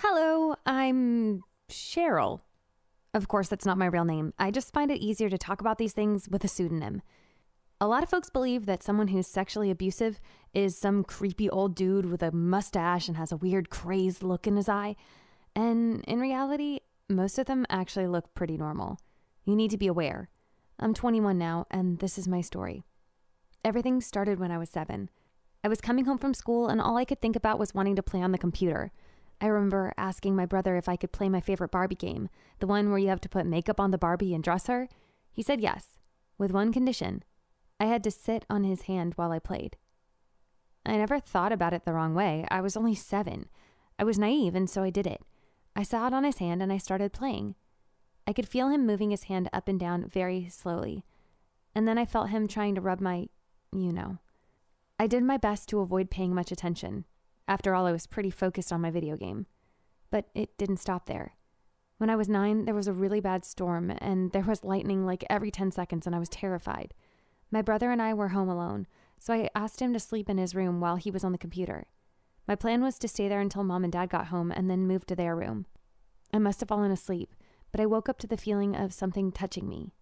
Hello, I'm Cheryl. Of course, that's not my real name. I just find it easier to talk about these things with a pseudonym. A lot of folks believe that someone who's sexually abusive is some creepy old dude with a mustache and has a weird crazed look in his eye. And in reality, most of them actually look pretty normal. You need to be aware. I'm 21 now, and this is my story. Everything started when I was 7. I was coming home from school, and all I could think about was wanting to play on the computer. I remember asking my brother if I could play my favorite Barbie game, the one where you have to put makeup on the Barbie and dress her. He said yes, with one condition. I had to sit on his hand while I played. I never thought about it the wrong way. I was only 7. I was naive, and so I did it. I sat on his hand and I started playing. I could feel him moving his hand up and down very slowly. And then I felt him trying to rub my, I did my best to avoid paying much attention. After all, I was pretty focused on my video game. But it didn't stop there. When I was 9, there was a really bad storm, and there was lightning like every 10 seconds, and I was terrified. My brother and I were home alone, so I asked him to sleep in his room while he was on the computer. My plan was to stay there until Mom and Dad got home and then move to their room. I must have fallen asleep, but I woke up to the feeling of something touching me.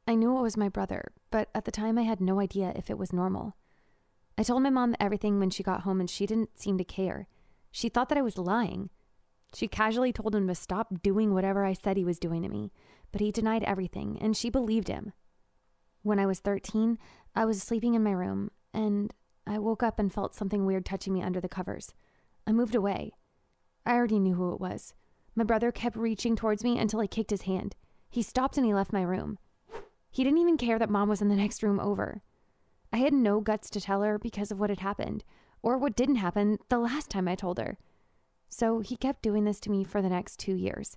I knew it was my brother, but at the time I had no idea if it was normal. I told my mom everything when she got home, and she didn't seem to care. She thought that I was lying. She casually told him to stop doing whatever I said he was doing to me, but he denied everything, and she believed him. When I was 13, I was sleeping in my room, and I woke up and felt something weird touching me under the covers. I moved away. I already knew who it was. My brother kept reaching towards me until I kicked his hand. He stopped and he left my room. He didn't even care that Mom was in the next room over. I had no guts to tell her because of what had happened, or what didn't happen the last time I told her. So he kept doing this to me for the next 2 years.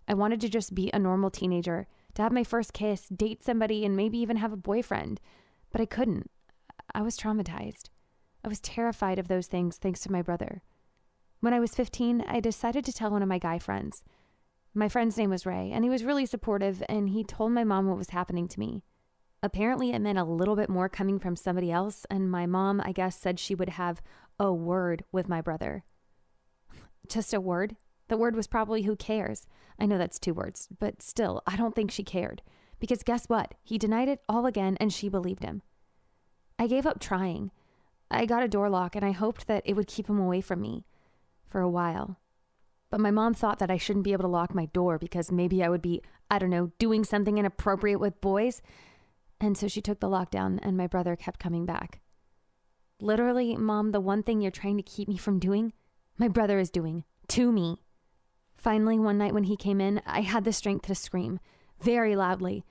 I wanted to just be a normal teenager, to have my first kiss, date somebody, and maybe even have a boyfriend. But I couldn't. I was traumatized. I was terrified of those things thanks to my brother. When I was 15, I decided to tell one of my guy friends. My friend's name was Ray, and he was really supportive, and he told my mom what was happening to me. Apparently, it meant a little bit more coming from somebody else, and my mom, I guess, said she would have a word with my brother. Just a word? The word was probably who cares. I know that's 2 words, but still, I don't think she cared. Because guess what? He denied it all again, and she believed him. I gave up trying. I got a door lock, and I hoped that it would keep him away from me. For a while. But my mom thought that I shouldn't be able to lock my door because maybe I would be, doing something inappropriate with boys. And so she took the lockdown, and my brother kept coming back. Literally, Mom, the one thing you're trying to keep me from doing, my brother is doing to me. Finally, one night when he came in, I had the strength to scream, very loudly.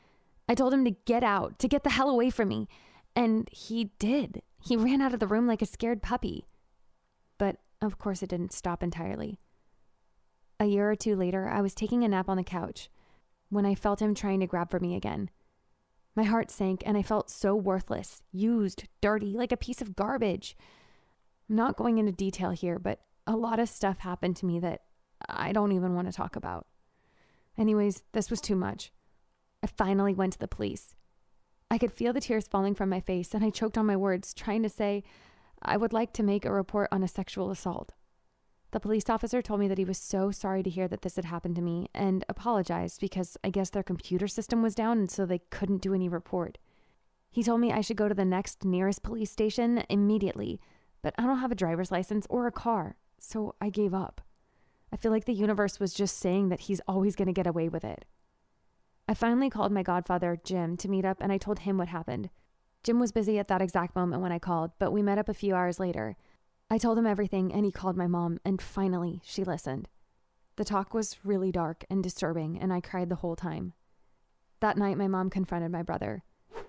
I told him to get out, to get the hell away from me. And he did. He ran out of the room like a scared puppy. But, of course, it didn't stop entirely. A year or 2 later, I was taking a nap on the couch when I felt him trying to grab for me again. My heart sank, and I felt so worthless, used, dirty, like a piece of garbage. I'm not going into detail here, but a lot of stuff happened to me that I don't even want to talk about. Anyways, this was too much. I finally went to the police. I could feel the tears falling from my face, and I choked on my words, trying to say, I would like to make a report on a sexual assault. The police officer told me that he was so sorry to hear that this had happened to me and apologized because I guess their computer system was down and so they couldn't do any report. He told me I should go to the next nearest police station immediately, but I don't have a driver's license or a car, so I gave up. I feel like the universe was just saying that he's always going to get away with it. I finally called my godfather, Jim, to meet up, and I told him what happened. Jim was busy at that exact moment when I called, but we met up a few hours later. I told him everything, and he called my mom, and finally, she listened. The talk was really dark and disturbing, and I cried the whole time. That night, my mom confronted my brother.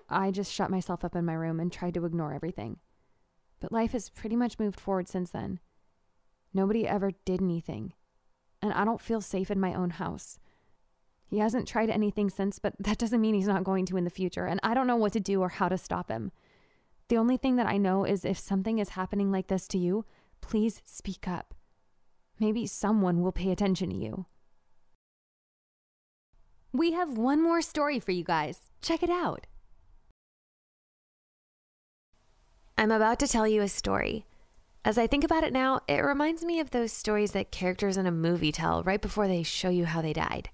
I just shut myself up in my room and tried to ignore everything. But life has pretty much moved forward since then. Nobody ever did anything, and I don't feel safe in my own house. He hasn't tried anything since, but that doesn't mean he's not going to in the future, and I don't know what to do or how to stop him. The only thing that I know is if something is happening like this to you, please speak up. Maybe someone will pay attention to you. We have one more story for you guys. Check it out. I'm about to tell you a story. As I think about it now, it reminds me of those stories that characters in a movie tell right before they show you how they died.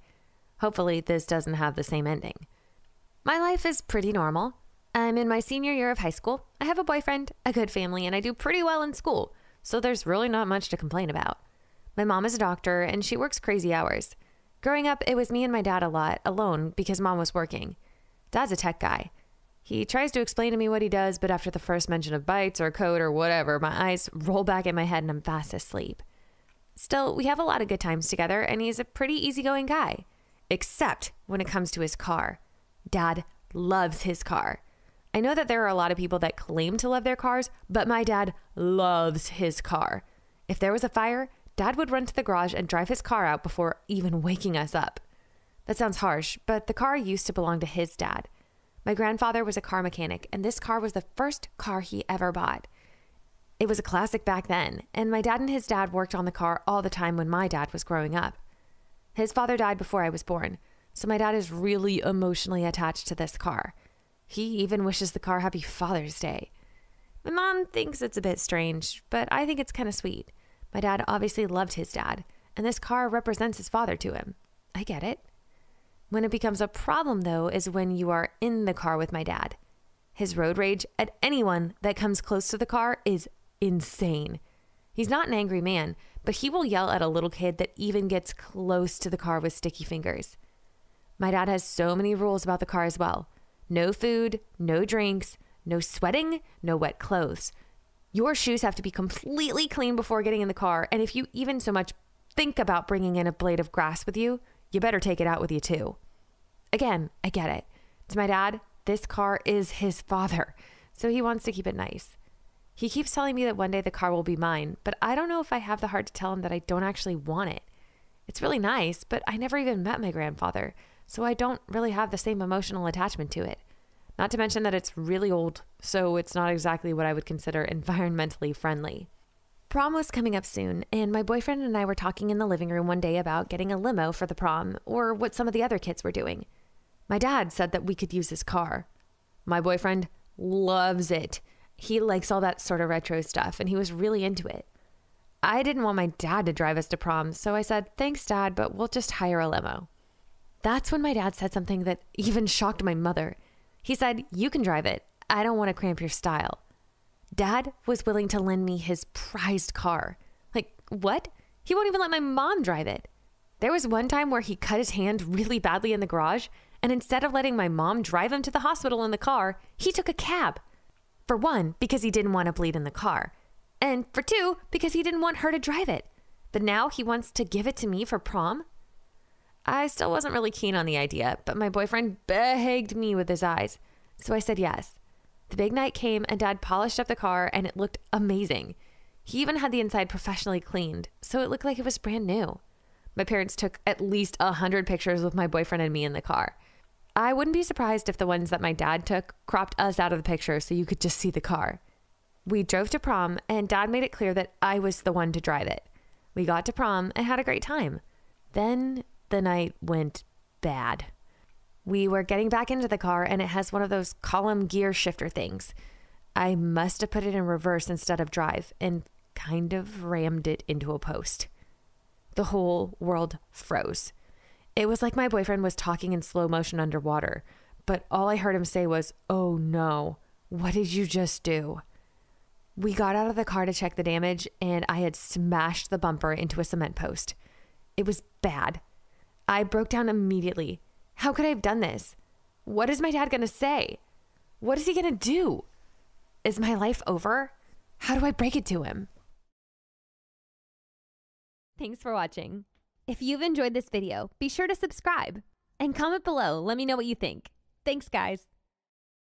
Hopefully, this doesn't have the same ending. My life is pretty normal. I'm in my senior year of high school. I have a boyfriend, a good family, and I do pretty well in school, so there's really not much to complain about. My mom is a doctor, and she works crazy hours. Growing up, it was me and my dad a lot, alone, because mom was working. Dad's a tech guy. He tries to explain to me what he does, but after the first mention of bytes or code or whatever, my eyes roll back in my head and I'm fast asleep. Still, we have a lot of good times together, and he's a pretty easygoing guy. Except when it comes to his car. Dad loves his car. I know that there are a lot of people that claim to love their cars, but my dad loves his car. If there was a fire, Dad would run to the garage and drive his car out before even waking us up. That sounds harsh, but the car used to belong to his dad. My grandfather was a car mechanic, and this car was the first car he ever bought. It was a classic back then, and my dad and his dad worked on the car all the time when my dad was growing up. His father died before I was born, so my dad is really emotionally attached to this car. He even wishes the car Happy Father's Day. My mom thinks it's a bit strange, but I think it's kind of sweet. My dad obviously loved his dad, and this car represents his father to him. I get it. When it becomes a problem, though, is when you are in the car with my dad. His road rage at anyone that comes close to the car is insane. He's not an angry man, but he will yell at a little kid that even gets close to the car with sticky fingers. My dad has so many rules about the car as well. No food, no drinks, no sweating, no wet clothes. Your shoes have to be completely clean before getting in the car, and if you even so much think about bringing in a blade of grass with you, you better take it out with you too. Again, I get it. To my dad, this car is his father, so he wants to keep it nice. He keeps telling me that one day the car will be mine, but I don't know if I have the heart to tell him that I don't actually want it. It's really nice, but I never even met my grandfather, so I don't really have the same emotional attachment to it. Not to mention that it's really old, so it's not exactly what I would consider environmentally friendly. Prom was coming up soon, and my boyfriend and I were talking in the living room one day about getting a limo for the prom, or what some of the other kids were doing. My dad said that we could use his car. My boyfriend loves it. He likes all that sort of retro stuff, and he was really into it. I didn't want my dad to drive us to prom, so I said, "Thanks, Dad, but we'll just hire a limo." That's when my dad said something that even shocked my mother. He said, "You can drive it. I don't want to cramp your style." Dad was willing to lend me his prized car. Like, what? He won't even let my mom drive it. There was one time where he cut his hand really badly in the garage, and instead of letting my mom drive him to the hospital in the car, he took a cab. For one, because he didn't want to bleed in the car. And for two, because he didn't want her to drive it. But now he wants to give it to me for prom? I still wasn't really keen on the idea, but my boyfriend begged me with his eyes. So I said yes. The big night came and Dad polished up the car and it looked amazing. He even had the inside professionally cleaned, so it looked like it was brand new. My parents took at least 100 pictures with my boyfriend and me in the car. I wouldn't be surprised if the ones that my dad took cropped us out of the picture so you could just see the car. We drove to prom and Dad made it clear that I was the one to drive it. We got to prom and had a great time. Then the night went bad. We were getting back into the car and it has one of those column gear shifter things. I must have put it in reverse instead of drive and kind of rammed it into a post. The whole world froze. It was like my boyfriend was talking in slow motion underwater, but all I heard him say was, "Oh no, what did you just do?" We got out of the car to check the damage and I had smashed the bumper into a cement post. It was bad. I broke down immediately. How could I have done this? What is my dad going to say? What is he going to do? Is my life over? How do I break it to him? Thanks for watching. If you've enjoyed this video, be sure to subscribe and comment below. Let me know what you think. Thanks, guys.